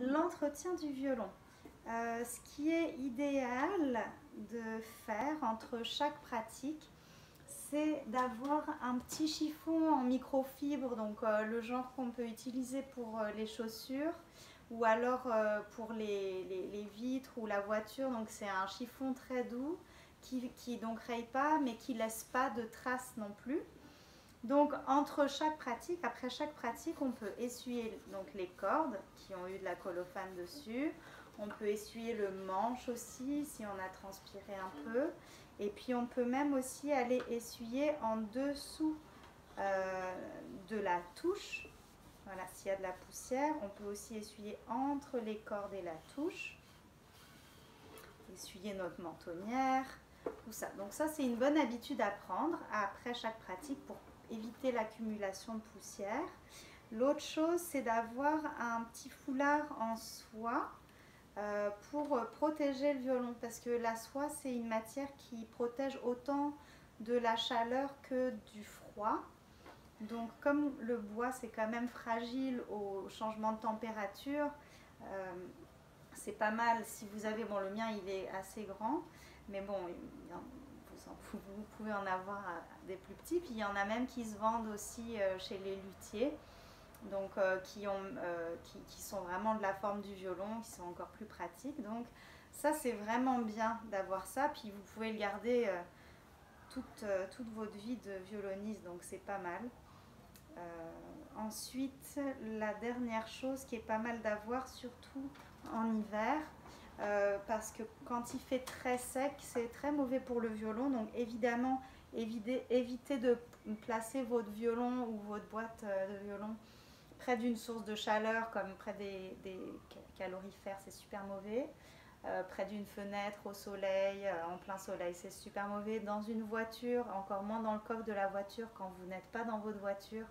L'entretien du violon. Ce qui est idéal de faire entre chaque pratique, c'est d'avoir un petit chiffon en microfibre, donc le genre qu'on peut utiliser pour les chaussures ou alors pour les vitres ou la voiture. Donc c'est un chiffon très doux qui donc raye pas mais qui laisse pas de traces non plus. Donc entre chaque pratique, après chaque pratique, on peut essuyer donc les cordes qui ont eu de la colophane dessus. On peut essuyer le manche aussi si on a transpiré un peu. Et puis on peut même aussi aller essuyer en dessous de la touche. Voilà, s'il y a de la poussière, on peut aussi essuyer entre les cordes et la touche. Essuyer notre mentonnière, tout ça. Donc ça, c'est une bonne habitude à prendre après chaque pratique pour éviter l'accumulation de poussière. L'autre chose, c'est d'avoir un petit foulard en soie pour protéger le violon, parce que la soie, c'est une matière qui protège autant de la chaleur que du froid. Donc comme le bois, c'est quand même fragile au changement de température, c'est pas mal si vous avez, bon le mien il est assez grand, mais bon vous pouvez en avoir des plus petits, puis il y en a même qui se vendent aussi chez les luthiers, donc qui sont vraiment de la forme du violon, qui sont encore plus pratiques. Donc ça c'est vraiment bien d'avoir ça, puis vous pouvez le garder toute votre vie de violoniste, donc c'est pas mal. Ensuite, la dernière chose qui est pas mal d'avoir, surtout en hiver, parce que quand il fait très sec, c'est très mauvais pour le violon. Donc évidemment, évitez de placer votre violon ou votre boîte de violon près d'une source de chaleur, comme près des calorifères, c'est super mauvais. Près d'une fenêtre au soleil, en plein soleil, c'est super mauvais. Dans une voiture, encore moins dans le coffre de la voiture quand vous n'êtes pas dans votre voiture.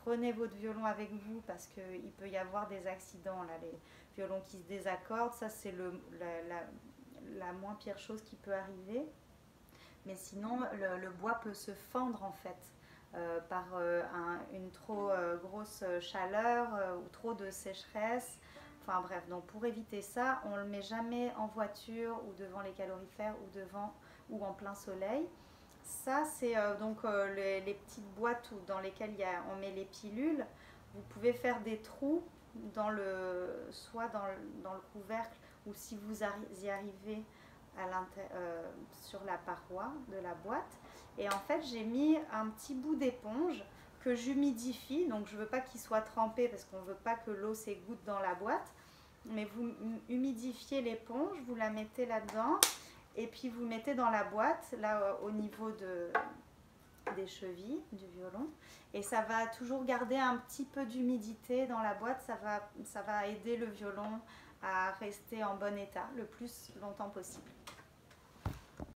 Prenez votre violon avec vous parce qu'il peut y avoir des accidents, là, les violons qui se désaccordent. Ça, c'est la moins pire chose qui peut arriver. Mais sinon, le bois peut se fendre en fait par une trop grosse chaleur ou trop de sécheresse. Enfin bref, donc pour éviter ça, on ne le met jamais en voiture ou devant les calorifères ou en plein soleil. Ça, c'est les petites boîtes dans lesquelles on met les pilules. Vous pouvez faire des trous soit dans le couvercle, ou si vous y arrivez sur la paroi de la boîte. Et en fait, j'ai mis un petit bout d'éponge que j'humidifie. Donc je ne veux pas qu'il soit trempé parce qu'on ne veut pas que l'eau s'égoutte dans la boîte. Mais vous humidifiez l'éponge, vous la mettez là-dedans. Et puis vous mettez dans la boîte, là au niveau des chevilles du violon. Et ça va toujours garder un petit peu d'humidité dans la boîte. Ça va aider le violon à rester en bon état le plus longtemps possible.